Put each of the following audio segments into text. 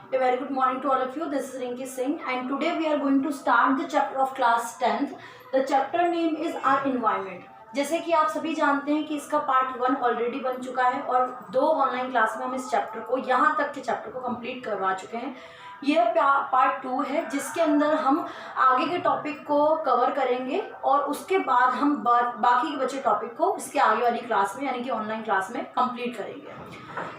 A very good morning to all of you. This is Rinki Singh and today we are going to start the chapter of class 10th. The chapter name is our environment. जैसे कि आप सभी जानते हैं कि इसका part 1 already बन चुका है और 2 ऑनलाइन क्लास में हम इस चैप्टर को यहाँ तक के चैप्टर को कंप्लीट करवा चुके हैं. यह पार्ट 2 है जिसके अंदर हम आगे के टॉपिक को कवर करेंगे और उसके बाद हम बाकी के बचे टॉपिक को इसके आगे वाली क्लास में यानी कि ऑनलाइन क्लास में कंप्लीट करेंगे.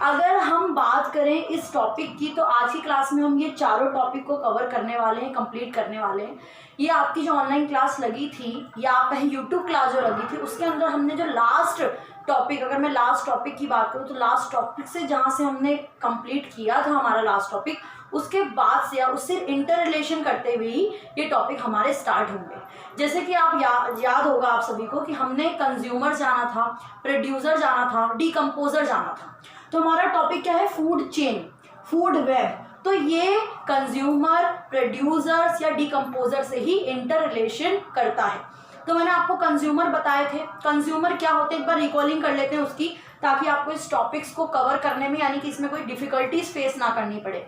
अगर हम बात करें इस टॉपिक की तो आज की क्लास में हम ये चारों टॉपिक को कवर करने वाले हैं, कंप्लीट करने वाले हैं. ये आपकी जो ऑनलाइन क्लास लगी थी या आप कहीं यूट्यूब क्लास जो लगी थी उसके अंदर हमने जो लास्ट टॉपिक, अगर मैं लास्ट टॉपिक की बात करूँ तो लास्ट टॉपिक से जहाँ से हमने कंप्लीट किया था हमारा लास्ट टॉपिक, उसके बाद से या उससे इंटर रिलेशन करते हुए ही ये टॉपिक हमारे स्टार्ट होंगे. जैसे कि आप याद होगा आप सभी को कि हमने कंज्यूमर जाना था, प्रोड्यूसर जाना था, डीकम्पोजर जाना था. तो हमारा टॉपिक क्या है? Food chain, food web. तो ये कंज्यूमर, प्रोड्यूसर्स या डीकम्पोजर से ही इंटर रिलेशन करता है. तो मैंने आपको कंज्यूमर बताए थे. कंज्यूमर क्या होते हैं एक बार रिकॉलिंग कर लेते हैं उसकी, ताकि आपको इस टॉपिक्स को कवर करने में यानी कि इसमें कोई डिफिकल्टीज फेस ना करनी पड़े.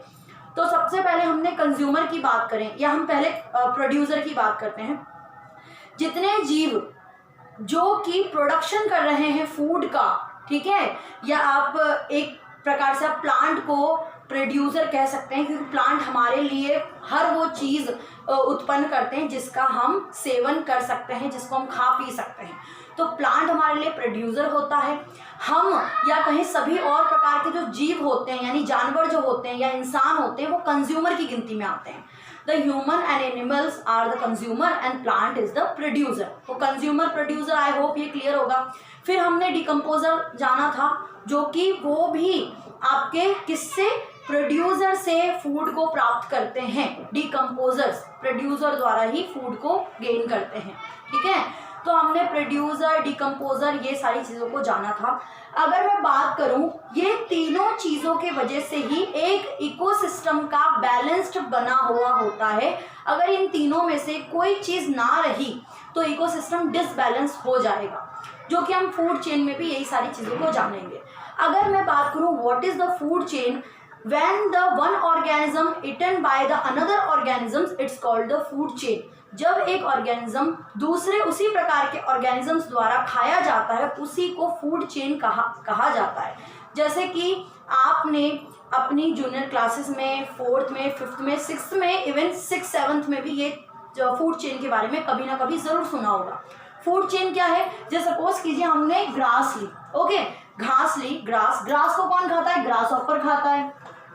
तो सबसे पहले हमने कंज्यूमर की बात करें या हम पहले प्रोड्यूसर की बात करते हैं. जितने जीव जो कि प्रोडक्शन कर रहे हैं फूड का, ठीक है, या आप एक प्रकार से आप प्लांट को प्रोड्यूसर कह सकते हैं क्योंकि प्लांट हमारे लिए हर वो चीज़ उत्पन्न करते हैं जिसका हम सेवन कर सकते हैं, जिसको हम खा पी सकते हैं. तो प्लांट हमारे लिए प्रोड्यूसर होता है. हम या कहीं सभी और प्रकार के जो जीव होते हैं यानी जानवर जो होते हैं या इंसान होते हैं वो कंज्यूमर की गिनती में आते हैं. The human and animals are the consumer and plant is the producer. वो कंज्यूमर प्रोड्यूसर, आई होप ये क्लियर होगा. फिर हमने डिकम्पोजर जाना था जो कि वो भी आपके किससे, प्रोड्यूसर से फूड को प्राप्त करते हैं. डिकम्पोजर्स प्रोड्यूसर द्वारा ही फूड को गेन करते हैं. ठीक है, तो हमने प्रोड्यूसर, डिकम्पोजर ये सारी चीज़ों को जाना था. अगर मैं बात करूं ये तीनों चीज़ों के वजह से ही एक इकोसिस्टम का बैलेंस्ड बना हुआ होता है. अगर इन तीनों में से कोई चीज़ ना रही तो इकोसिस्टम डिसबैलेंस हो जाएगा, जो कि हम फूड चेन में भी यही सारी चीज़ों को जानेंगे. अगर मैं बात करूं what is the food chain, when the one organism eaten by the another organisms it's called the food chain. जब एक ऑर्गेनिज्म दूसरे उसी प्रकार के ऑर्गेनिजम्स द्वारा खाया जाता है उसी को फूड चेन कहा जाता है. जैसे कि आपने अपनी जूनियर क्लासेस में 4th में, 5th में, 6th में, इवन 6th 7th में भी ये फूड चेन के बारे में कभी ना कभी ज़रूर सुना होगा. फूड चेन क्या है? जैसे सपोज कीजिए हमने ग्रास ली, ओके, घास ली. ग्रास को कौन खाता है? ग्रास हॉपर खाता है.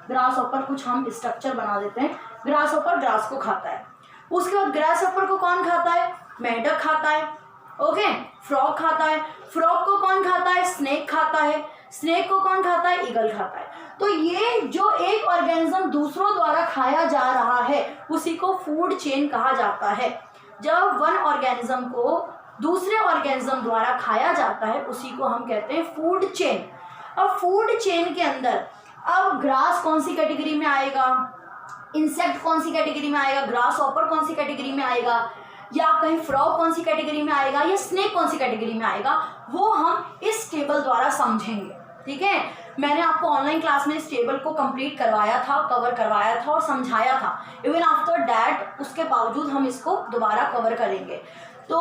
ग्रास हॉपर, कुछ हम स्ट्रक्चर बना देते हैं. ग्रास हॉपर ग्रास को खाता है. उसके बाद ग्रास हॉपर को कौन खाता है? मेंढक खाता है. ओके, फ्रॉग खाता है. फ्रॉग को कौन खाता है? स्नेक खाता है. स्नेक को कौन खाता है? ईगल खाता है. तो ये जो एक ऑर्गेनिज्म दूसरों द्वारा खाया जा रहा है उसी को फूड चेन कहा जाता है. जब वन ऑर्गेनिज्म को दूसरे ऑर्गेनिज्म द्वारा खाया जाता है उसी को हम कहते हैं फूड चेन. अब फूड चेन के अंदर अब ग्रास कौन सी कैटेगरी में आएगा, इंसेक्ट कौन सी कैटेगरी में आएगा, ग्रास हॉपर कौन सी कैटेगरी में आएगा, या कहीं फ्रॉग कौन सी कैटेगरी में आएगा, या स्नेक कौन सी कैटेगरी में आएगा, वो हम इस टेबल द्वारा समझेंगे. ठीक है, मैंने आपको ऑनलाइन क्लास में इस टेबल को कंप्लीट करवाया था, कवर करवाया था और समझाया था. इवन आफ्टर दैट उसके बावजूद हम इसको दोबारा कवर करेंगे. तो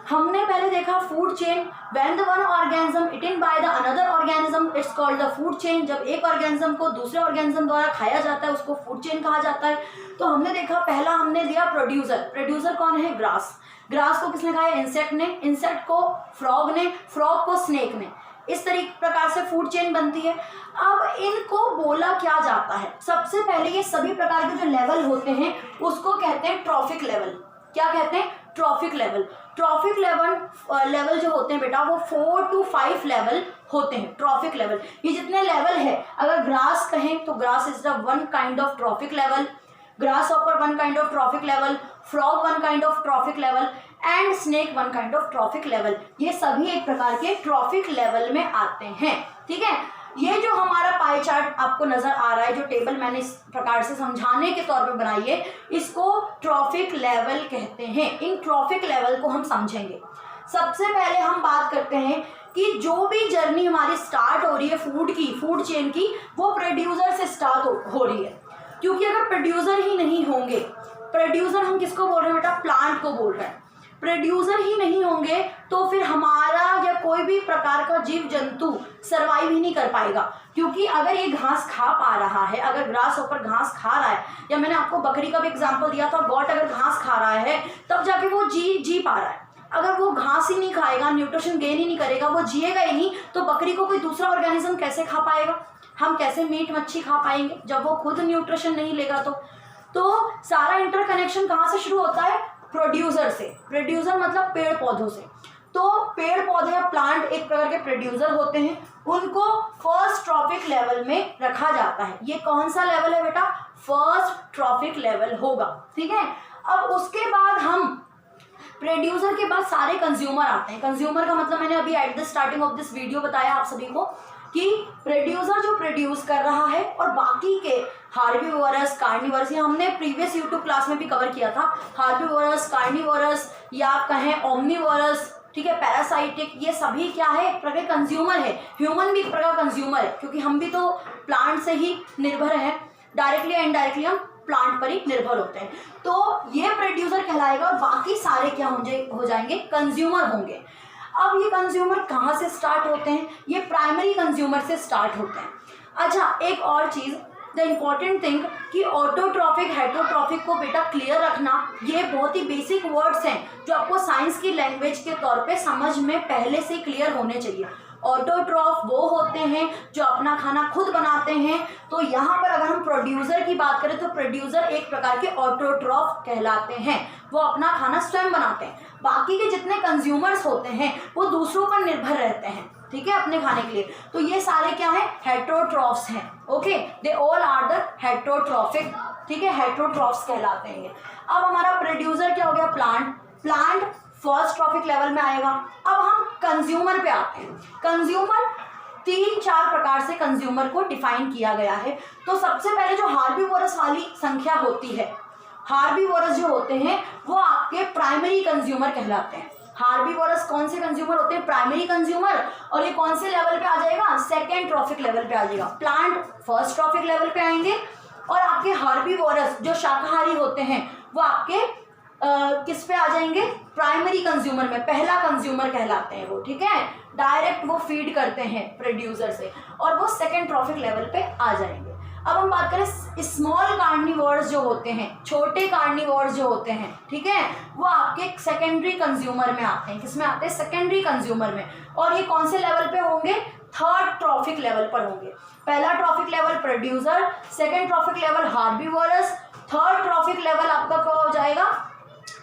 हमने पहले देखा food chain, when the one organism eaten by the another organism it's called the food chain. जब एक ऑर्गेनिज्म को दूसरे ऑर्गेनिज्म द्वारा खाया जाता है उसको फूड चेन कहा जाता है. तो हमने देखा पहला हमने दिया प्रोड्यूसर. प्रोड्यूसर कौन है? ग्रास. ग्रास को किसने खाया? इंसेक्ट ने. इंसेक्ट को फ्रॉग ने. फ्रॉग को स्नेक ने. इस प्रकार से फूड चेन बनती है. अब इनको बोला क्या जाता है? सबसे पहले ये सभी प्रकार के जो लेवल होते हैं उसको कहते हैं ट्रॉफिक लेवल. क्या कहते हैं? Trophic level. ट्रॉफिक लेवल जो होते हैं बेटा वो 4 to 5 लेवल होते हैं. ट्रॉफिक लेवल ये जितने लेवल है, अगर ग्रास कहें तो grass is the one kind of trophic level, grass hopper one kind of trophic level, frog one kind of trophic level and snake one kind of trophic level. ये सभी एक प्रकार के ट्रॉफिक लेवल में आते हैं. ठीक है, ये जो हमारा पाई चार्ट आपको नजर आ रहा है, जो टेबल मैंने इस प्रकार से समझाने के तौर पे बनाई है, इसको ट्रॉफिक लेवल कहते हैं. इन ट्रॉफिक लेवल को हम समझेंगे. सबसे पहले हम बात करते हैं कि जो भी जर्नी हमारी स्टार्ट हो रही है फूड चेन की, वो प्रोड्यूसर से स्टार्ट हो रही है. क्योंकि अगर प्रोड्यूसर ही नहीं होंगे, प्रोड्यूसर हम किसको बोल रहे हैं बेटा, प्लांट को बोल रहे हैं, प्रोड्यूसर ही नहीं होंगे तो फिर हमारा या कोई भी प्रकार का जीव जंतु सर्वाइव ही नहीं कर पाएगा। क्योंकि अगर ये घास खा पा रहा है, अगर ग्रास ऊपर घास खा रहा है, या मैंने आपको बकरी का भी एग्जांपल दिया था, गॉट अगर घास खा रहा है तब जाके वो जी पा रहा है। अगर वो घास ही नहीं खाएगा, न्यूट्रिशन गेन ही नहीं करेगा, वो जिएगा ही नहीं, तो बकरी को कोई दूसरा ऑर्गेनिज्म कैसे खा पाएगा, हम कैसे मीट मच्छी खा पाएंगे जब वो खुद न्यूट्रिशन नहीं लेगा। तो सारा इंटरकनेक्शन कहाँ से शुरू होता है, प्रोड्यूसर से। प्रोड्यूसर मतलब पेड़ पौधों से। तो पेड़ पौधे या प्लांट एक प्रकार के प्रोड्यूसर होते हैं, उनको फर्स्ट ट्रॉफिक लेवल में रखा जाता है। ये कौन सा लेवल है बेटा, फर्स्ट ट्रॉफिक लेवल होगा, ठीक है। अब उसके बाद हम प्रोड्यूसर के बाद सारे कंज्यूमर आते हैं। कंज्यूमर का मतलब मैंने अभी at the starting of this video बताया आप सभी को कि प्रोड्यूसर जो प्रोड्यूस कर रहा है और बाकी के हार्बीवोरस, कार्निवोरस, ये हमने प्रीवियस यूट्यूब क्लास में भी कवर किया था। हार्बीवोरस, कार्निवोरस या आप कहें ओमनीवोरस, ठीक है, पैरासाइटिक, ये सभी क्या है, एक प्रकार कंज्यूमर है। ह्यूमन भी एक प्रकार कंज्यूमर है, क्योंकि हम भी तो प्लांट से ही निर्भर हैं, डायरेक्टली या इनडायरेक्टली हम प्लांट पर ही निर्भर होते हैं। तो ये प्रोड्यूसर कहलाएगा और बाकी सारे क्या हो जाएंगे, कंज्यूमर होंगे। अब ये कंज्यूमर कहाँ से स्टार्ट होते हैं, ये प्राइमरी कंज्यूमर से स्टार्ट होते हैं। अच्छा, एक और चीज़, द इम्पॉर्टेंट थिंग कि ऑटोट्रॉफिक हेटरोट्रॉफिक को बेटा क्लियर रखना, ये बहुत ही बेसिक वर्ड्स हैं जो आपको साइंस की लैंग्वेज के तौर पे समझ में पहले से क्लियर होने चाहिए। ऑटोट्रॉफ वो होते हैं जो अपना खाना खुद बनाते हैं। तो यहाँ पर अगर हम प्रोड्यूसर की बात करें तो प्रोड्यूसर एक प्रकार के ऑटोट्रॉफ कहलाते हैं, वो अपना खाना स्वयं बनाते हैं। बाकी के जितने कंज्यूमर्स होते हैं वो दूसरों पर निर्भर रहते हैं, ठीक है, अपने खाने के लिए। तो ये सारे क्या है, हेटरोट्रॉफ्स हैं, okay, they all are the heterotrophic, ठीक है, हेटरोट्रॉफ्स कहलाते हैं। अब हमारा प्रोड्यूसर क्या हो गया, प्लांट फर्स्ट ट्रॉफिक लेवल में आएगा। अब हम कंज्यूमर पे आते हैं। कंज्यूमर 3-4 प्रकार से कंज्यूमर को डिफाइन किया गया है। तो सबसे पहले जो हार्बीवोरस वाली संख्या होती है, हार्बीवोरस जो होते हैं वो आपके प्राइमरी कंज्यूमर कहलाते हैं। हार्बीवोरस कौन से कंज्यूमर होते हैं, प्राइमरी कंज्यूमर। और ये कौन से लेवल पे आ जाएगा, सेकेंड ट्रॉफिक लेवल पे आ जाएगा। प्लांट फर्स्ट ट्रॉफिक लेवल पे आएंगे और आपके हार्बीवोरस जो शाकाहारी होते हैं वो आपके किस पे आ जाएंगे, प्राइमरी कंज्यूमर में, पहला कंज्यूमर कहलाते हैं वो, ठीक है। डायरेक्ट वो फीड करते हैं प्रोड्यूसर से और वो सेकेंड ट्रॉफिक लेवल पे आ जाएंगे। अब हम बात करें स्मॉल कार्निवोर्स जो होते हैं, छोटे कार्निवोर्स जो होते हैं, ठीक है, वो आपके सेकेंडरी कंज्यूमर में आते हैं। किसमें आते हैं, सेकेंडरी कंज्यूमर में। और ये कौन से लेवल पे होंगे, थर्ड ट्रॉफिक लेवल पर होंगे। पहला trophic level producer, second trophic level herbivores, third trophic level आपका क्या हो जाएगा,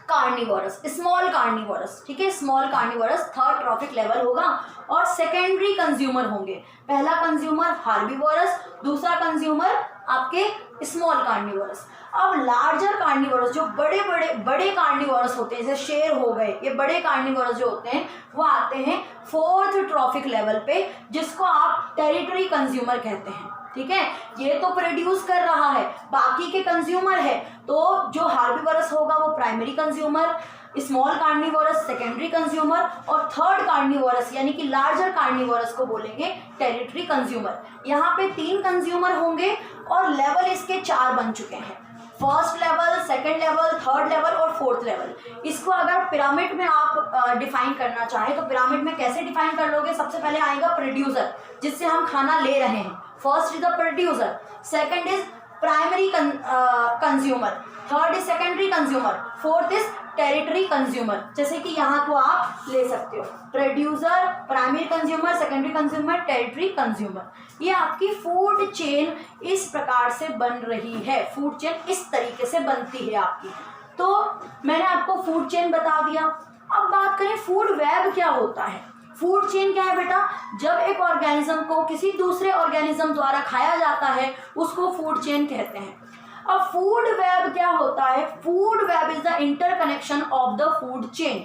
कार्निवोरस, स्मॉल कार्निवोरस, ठीक है, small carnivorous third trophic level होगा। और सेकेंडरी कंज्यूमर होंगे, पहला कंज्यूमर हार्बीवोरस, दूसरा कंज्यूमर आपके स्मॉल कार्निवोरस। अब लार्जर कार्निवोरस जो बड़े कार्निवोरस होते हैं, जैसे शेर हो गए, ये बड़े कार्निवोरस जो होते हैं वो आते हैं फोर्थ ट्रॉफिक लेवल पे, जिसको आप टेरिटरी कंज्यूमर कहते हैं, ठीक है। ये तो प्रोड्यूस कर रहा है, बाकी के कंज्यूमर है। तो जो हार्बीवोरस होगा वो primary consumer, small carnivorous secondary consumer, और थर्ड कार्निवोरस यानी कि लार्जर कार्निवोरस को बोलेंगे टेरिटरी कंज्यूमर। यहाँ पे 3 कंज्यूमर होंगे और लेवल इसके 4 बन चुके हैं, first level, second level, third level और फोर्थ लेवल। इसको अगर पिरामिड में आप डिफाइन करना चाहें तो पिरामिड में कैसे डिफाइन कर लोगे, सबसे पहले आएगा प्रोड्यूसर जिससे हम खाना ले रहे हैं, first is the producer, second is primary consumer, third is secondary consumer, fourth is territory consumer. जैसे कि यहाँ को आप ले सकते हो, producer, primary consumer, secondary consumer, territory consumer. ये आपकी फूड चेन इस प्रकार से बन रही है, फूड चेन इस तरीके से बनती है आपकी। तो मैंने आपको फूड चेन बता दिया। अब बात करें फूड वेब क्या होता है। फूड चेन क्या है बेटा, जब एक ऑर्गेनिज्म को किसी दूसरे ऑर्गेनिज्म द्वारा खाया जाता है उसको फूड चेन कहते हैं। अब फूड वेब क्या होता है, food web is the interconnection of the food chain,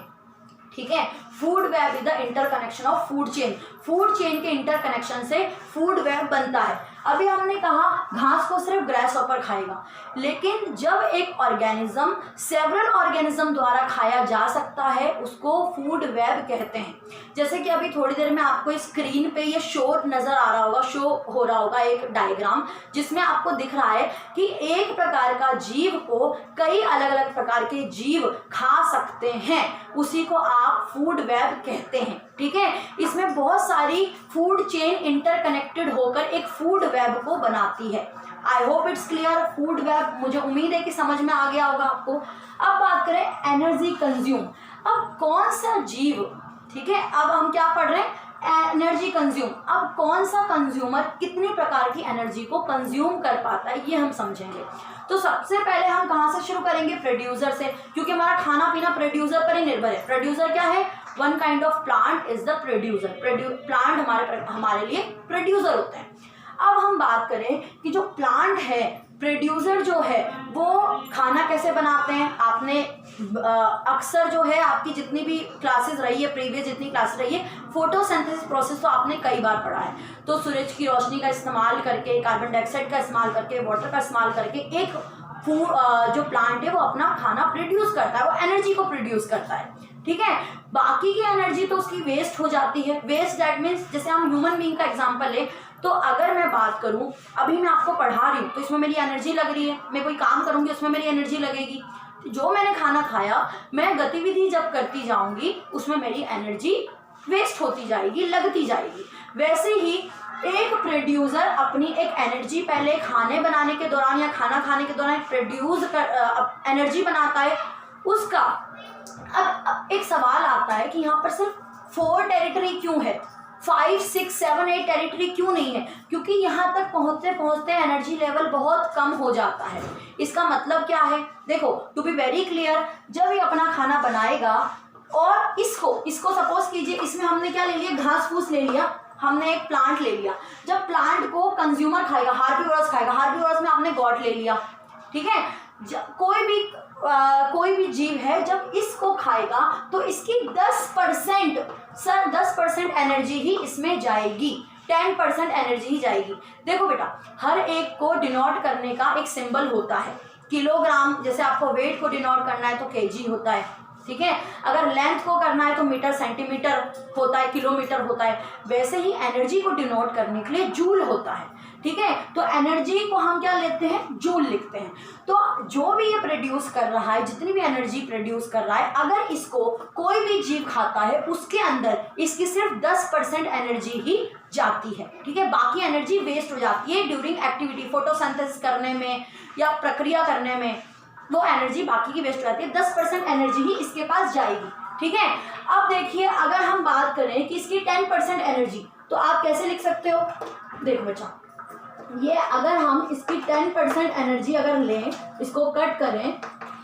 ठीक है। Food web is the interconnection of food chain. Food chain के इंटरकनेक्शन से फूड वेब बनता है। अभी हमने कहा घास को सिर्फ ग्रास हॉपर खाएगा, लेकिन जब एक ऑर्गेनिज्म सेवरल ऑर्गेनिज्म द्वारा खाया जा सकता है उसको फूड वेब कहते हैं। जैसे कि अभी थोड़ी देर में आपको स्क्रीन पे ये शो नजर आ रहा होगा, शो हो रहा होगा एक डायग्राम जिसमें आपको दिख रहा है कि एक प्रकार का जीव को कई अलग अलग प्रकार के जीव खा सकते हैं, उसी को आप फूड वेब कहते हैं। ठीक है, इसमें बहुत सारी फूड चेन इंटरकनेक्टेड होकर एक फूड वेब को बनाती है। I hope it's clear. Food web, मुझे उम्मीद है कि समझ में आ गया होगा आपको। अब बात करें एनर्जी कंज्यूम। अब कौन सा जीव, ठीक है, अब हम क्या पढ़ रहे हैं, एनर्जी कंज्यूम। अब कौन सा कंज्यूमर कितनी प्रकार की एनर्जी को कंज्यूम कर पाता है ये हम समझेंगे। तो सबसे पहले हम कहाँ से शुरू करेंगे, प्रोड्यूसर से, क्योंकि हमारा खाना पीना प्रोड्यूसर पर ही निर्भर है। प्रोड्यूसर क्या है, one kind of plant is the producer. Plant हमारे लिए प्रोड्यूसर होते हैं। अब हम बात करें कि जो प्लांट है, प्रोड्यूसर जो है वो खाना कैसे बनाते हैं। आपने अक्सर जो है आपकी जितनी भी क्लासेस रही है, प्रीवियस जितनी क्लास रही है, फोटोसिंथेसिस प्रोसेस तो आपने कई बार पढ़ा है। तो सूरज की रोशनी का इस्तेमाल करके, कार्बन डाइऑक्साइड का इस्तेमाल करके, वाटर का इस्तेमाल करके एक जो प्लांट है वो अपना खाना प्रोड्यूस करता है, वो एनर्जी को प्रोड्यूस करता है। ठीक है, बाकी की एनर्जी तो उसकी वेस्ट हो जाती है। वेस्ट दैट मीन्स, जैसे हम ह्यूमन बीइंग का एग्जांपल ले, तो अगर मैं बात करूं, अभी मैं आपको पढ़ा रही हूँ तो इसमें मेरी एनर्जी लग रही है, मैं कोई काम करूंगी उसमें मेरी एनर्जी लगेगी। जो मैंने खाना खाया, मैं गतिविधि जब करती जाऊंगी उसमें मेरी एनर्जी वेस्ट होती जाएगी, लगती जाएगी। वैसे ही एक प्रोड्यूसर अपनी एक एनर्जी पहले खाने बनाने के दौरान या खाना खाने के दौरान प्रोड्यूस कर एनर्जी बनाता है उसका। अब एक सवाल आता है कि यहाँ पर सिर्फ 4 टेरिटरी क्यों है, 5, 6, 7, 8 टेरिटरी क्यों नहीं है? क्योंकि यहाँ तक पहुँचते पहुँचते एनर्जी लेवल बहुत कम हो जाता है। इसका मतलब क्या है, देखो, टू बी वेरी क्लियर, जब ये अपना खाना बनाएगा और इसको सपोज कीजिए, इसमें हमने क्या ले लिया, घास फूस ले लिया, हमने एक प्लांट ले लिया। जब प्लांट को कंज्यूमर खाएगा, हार्बीवोरस खाएगा, हार्बीवोरस में आपने गॉट ले लिया। ठीक है, कोई भी जीव है जब इसको खाएगा तो इसकी 10% एनर्जी ही इसमें जाएगी, 10% एनर्जी ही जाएगी। देखो बेटा, हर एक को डिनोट करने का एक सिंबल होता है। किलोग्राम, जैसे आपको वेट को डिनोट करना है तो केजी होता है। ठीक है, अगर लेंथ को करना है तो मीटर, सेंटीमीटर होता है, किलोमीटर होता है। वैसे ही एनर्जी को डिनोट करने के लिए जूल होता है। ठीक है, तो एनर्जी को हम क्या लेते हैं, जूल लिखते हैं। तो जो भी ये प्रोड्यूस कर रहा है, जितनी भी एनर्जी प्रोड्यूस कर रहा है, अगर इसको कोई भी जीव खाता है उसके अंदर इसकी सिर्फ 10% एनर्जी ही जाती है। ठीक है, बाकी एनर्जी वेस्ट हो जाती है ड्यूरिंग एक्टिविटी, फोटोसिंथेसिस करने में या प्रक्रिया करने में, वो एनर्जी बाकी की वेस्ट हो जाती है। 10% एनर्जी ही इसके पास जाएगी। ठीक है, अब देखिए, अगर हम बात करें कि इसकी 10% एनर्जी, तो आप कैसे लिख सकते हो, देखो बच्चा, ये अगर हम इसकी 10% एनर्जी अगर लें, इसको कट करें,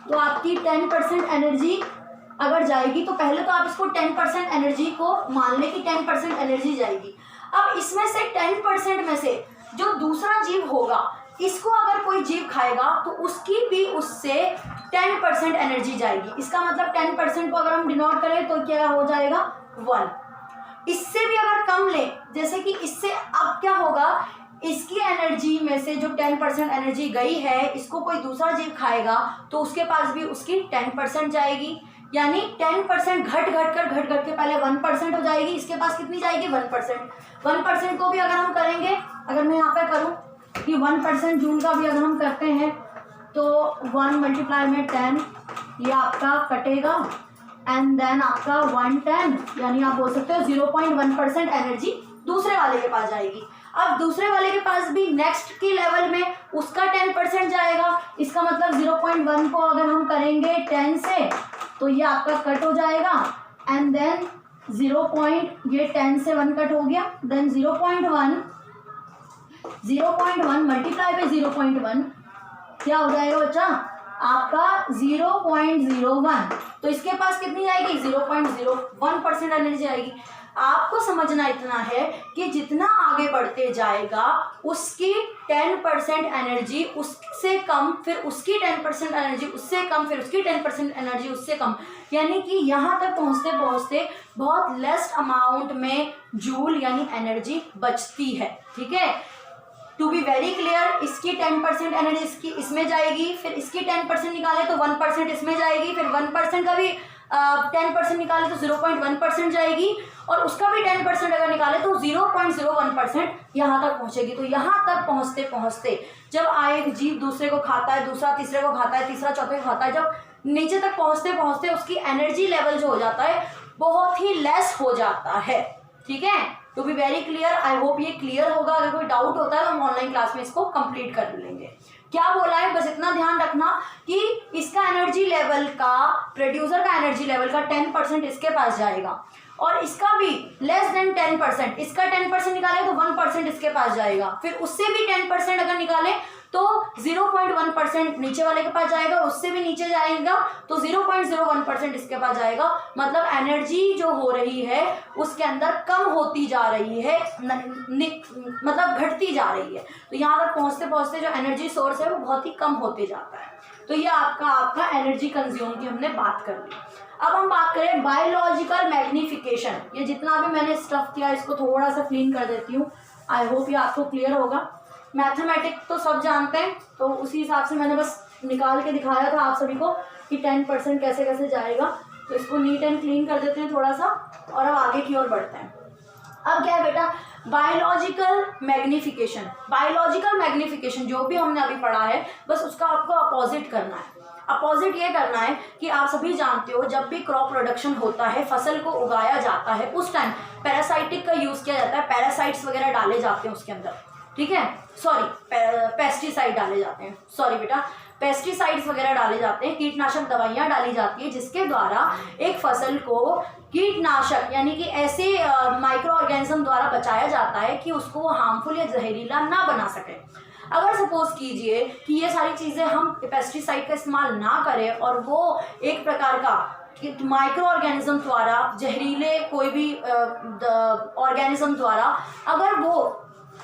तो आपकी 10% एनर्जी अगर जाएगी, तो पहले तो आप इसको 10% एनर्जी को मान लें कि 10% एनर्जी जाएगी। अब इसमें से 10% में से जो दूसरा जीव होगा, इसको अगर कोई जीव खाएगा तो उसकी भी उससे 10% एनर्जी जाएगी। इसका मतलब 10% को अगर हम डिनोट करें तो क्या हो जाएगा, 1। इससे भी अगर कम ले, जैसे कि इससे अब क्या होगा, इसकी एनर्जी में से जो 10% एनर्जी गई है, इसको कोई दूसरा जीव खाएगा तो उसके पास भी उसकी 10% जाएगी। यानी 10% घट के पहले 1% हो जाएगी, इसके पास कितनी जाएगी, 1%। 1% को भी अगर हम करेंगे, अगर मैं यहाँ पे करूँ कि 1% जूल का भी अगर हम करते हैं तो 1 मल्टीप्लाई में 10, ये आपका कटेगा, एंड देन आपका 110, यानी आप बोल सकते हो 0.1% एनर्जी दूसरे वाले के पास जाएगी। अब दूसरे वाले के पास भी नेक्स्ट के लेवल में उसका 10% जाएगा। इसका मतलब 0.1 को अगर हम करेंगे 10 से, तो ये आपका कट हो जाएगा, एंड देन ये 10 से 1 कट हो गया, देन 0.1 मल्टीप्लाई बाय 0.1 क्या हो जाएगा बच्चा, आपका 0.01। तो इसके पास कितनी जाएगी, 0.01% एनर्जी आएगी। आपको समझना इतना है कि जितना आगे बढ़ते जाएगा उसकी 10% एनर्जी उससे कम, फिर उसकी 10% एनर्जी उससे कम, फिर उसकी 10% एनर्जी उससे कम, यानी कि यहाँ तक पहुँचते पहुँचते बहुत लेस अमाउंट में जूल यानी एनर्जी बचती है। ठीक है, टू बी वेरी क्लियर, इसकी 10% एनर्जी इसकी इसमें जाएगी, फिर इसकी 10% निकाले तो 1% इसमें जाएगी, फिर 1% का भी 10% निकाले तो 0.1% जाएगी, और उसका भी 10% अगर निकाले तो 0.01% यहाँ तक पहुँचेगी। तो यहाँ तक पहुँचते पहुँचते जब एक जीव दूसरे को खाता है, दूसरा तीसरे को खाता है, तीसरा चौथे को खाता है, जब नीचे तक पहुँचते पहुँचते उसकी एनर्जी लेवल जो हो जाता है बहुत ही लेस हो जाता है। ठीक है, to be very clear, I hope ये क्लियर होगा। अगर कोई डाउट होता है तो हम ऑनलाइन क्लास में इसको कंप्लीट कर लेंगे। क्या बोला है, बस इतना ध्यान रखना कि इसका एनर्जी लेवल का, प्रोड्यूसर का एनर्जी लेवल का 10% इसके पास जाएगा, और इसका भी लेस देन 10%, इसका 10% निकाले तो 1% इसके पास जाएगा, फिर उससे भी 10% अगर निकाले तो 0.1% नीचे वाले के पास जाएगा, उससे भी नीचे जाएगा तो 0.01% इसके पास जाएगा। मतलब एनर्जी जो हो रही है उसके अंदर कम होती जा रही है, मतलब घटती जा रही है। तो यहाँ तक पहुँचते पहुँचते जो एनर्जी सोर्स है वो बहुत ही कम होते जाता है। तो ये आपका एनर्जी कंज्यूम की हमने बात कर ली। अब हम बात करें बायोलॉजिकल मैग्निफिकेशन। ये जितना भी मैंने स्टफ किया इसको थोड़ा सा क्लीन कर देती हूँ, आई होप ये आपको क्लियर होगा। मैथमेटिक्स तो सब जानते हैं, तो उसी हिसाब से मैंने बस निकाल के दिखाया था आप सभी को कि 10% कैसे कैसे जाएगा। तो इसको नीट एंड क्लीन कर देते हैं थोड़ा सा, और अब आगे की ओर बढ़ते हैं। अब क्या है बेटा, बायोलॉजिकल मैग्निफिकेशन। बायोलॉजिकल मैग्निफिकेशन जो भी हमने अभी पढ़ा है बस उसका आपको अपोजिट करना है। अपोजिट ये करना है कि आप सभी जानते हो जब भी क्रॉप प्रोडक्शन होता है, फसल को उगाया जाता है, उस टाइम पैरासाइटिक का यूज़ किया जाता है, पैरासाइट्स वगैरह डाले जाते हैं उसके अंदर। ठीक है, सॉरी पेस्टिसाइड डाले जाते हैं, सॉरी बेटा, पेस्टिसाइड्स वगैरह डाले जाते हैं, कीटनाशक दवाइयाँ डाली जाती है जिसके द्वारा एक फसल को कीटनाशक यानी कि ऐसे माइक्रो ऑर्गेनिज्म द्वारा बचाया जाता है कि उसको वो हार्मफुल या जहरीला ना बना सके। अगर सपोज कीजिए कि ये सारी चीज़ें हम पेस्टिसाइड का इस्तेमाल ना करें और वो एक प्रकार का माइक्रो ऑर्गेनिज्म द्वारा, जहरीले कोई भी ऑर्गेनिज्म द्वारा, अगर वो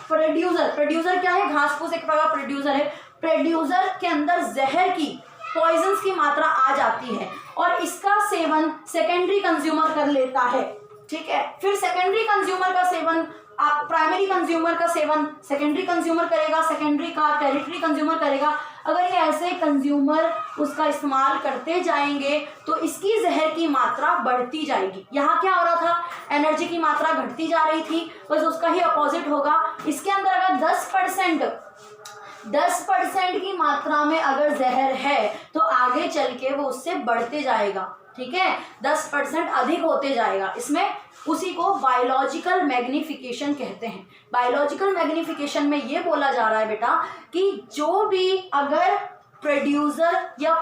प्रोड्यूसर क्या है, घास फूस एक प्रकार प्रोड्यूसर है, प्रोड्यूसर के अंदर जहर की, पॉइजन्स की मात्रा आ जाती है और इसका सेवन सेकेंडरी कंज्यूमर कर लेता है। ठीक है, फिर सेकेंडरी कंज्यूमर का सेवन, आप प्राइमरी कंज्यूमर का सेवन सेकेंडरी कंज्यूमर करेगा, सेकेंडरी का टेरिटरी कंज्यूमर करेगा। अगर ये ऐसे कंज्यूमर उसका इस्तेमाल करते जाएंगे तो इसकी जहर की मात्रा बढ़ती जाएगी। यहाँ क्या हो रहा था, एनर्जी की मात्रा घटती जा रही थी, बस उसका ही अपोजिट होगा। इसके अंदर अगर 10% की मात्रा में अगर जहर है तो आगे चल के वो उससे बढ़ते जाएगा। ठीक है, 10% अधिक होते जाएगा। इसमें उसी को बायोलॉजिकल मैग्निफिकेशन कहते हैं। बायोलॉजिकल मैग्निफिकेशन में ये बोला जा रहा है बेटा कि जो भी अगर प्रोड्यूसर या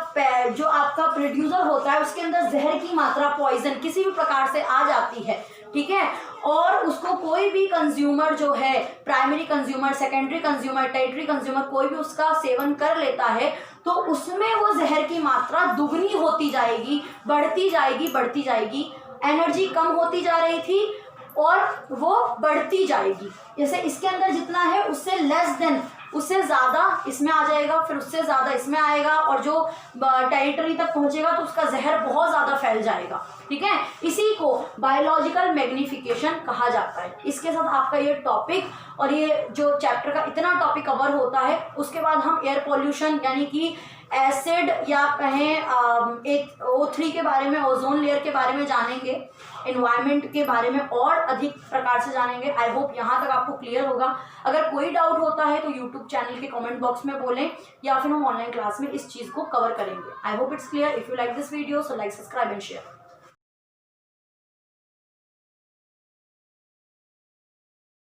जो आपका प्रोड्यूसर होता है उसके अंदर जहर की मात्रा, पॉइजन किसी भी प्रकार से आ जाती है, ठीक है, और उसको कोई भी कंज्यूमर जो है, primary consumer, secondary consumer, territory consumer, कोई भी उसका सेवन कर लेता है तो उसमें वो जहर की मात्रा दुगनी होती जाएगी, बढ़ती जाएगी। एनर्जी कम होती जा रही थी और वो बढ़ती जाएगी। जैसे इसके अंदर जितना है उससे लेस देन, उससे ज़्यादा इसमें आ जाएगा, फिर उससे ज़्यादा इसमें आएगा, और जो टेरिटरी तक पहुंचेगा तो उसका जहर बहुत ज़्यादा फैल जाएगा। ठीक है, इसी को बायोलॉजिकल मैग्निफिकेशन कहा जाता है। इसके साथ आपका ये टॉपिक और ये जो चैप्टर का इतना टॉपिक कवर होता है, उसके बाद हम एयर पोल्यूशन यानी कि एसिड या कहें एक O3 के बारे में, ओजोन लेयर के बारे में जानेंगे, एनवायरनमेंट के बारे में और अधिक प्रकार से जानेंगे। आई होप यहाँ तक आपको क्लियर होगा। अगर कोई डाउट होता है तो यूट्यूब चैनल के कमेंट बॉक्स में बोलें या फिर हम ऑनलाइन क्लास में इस चीज़ को कवर करेंगे। I hope it's clear. If you like this video so like, subscribe and share.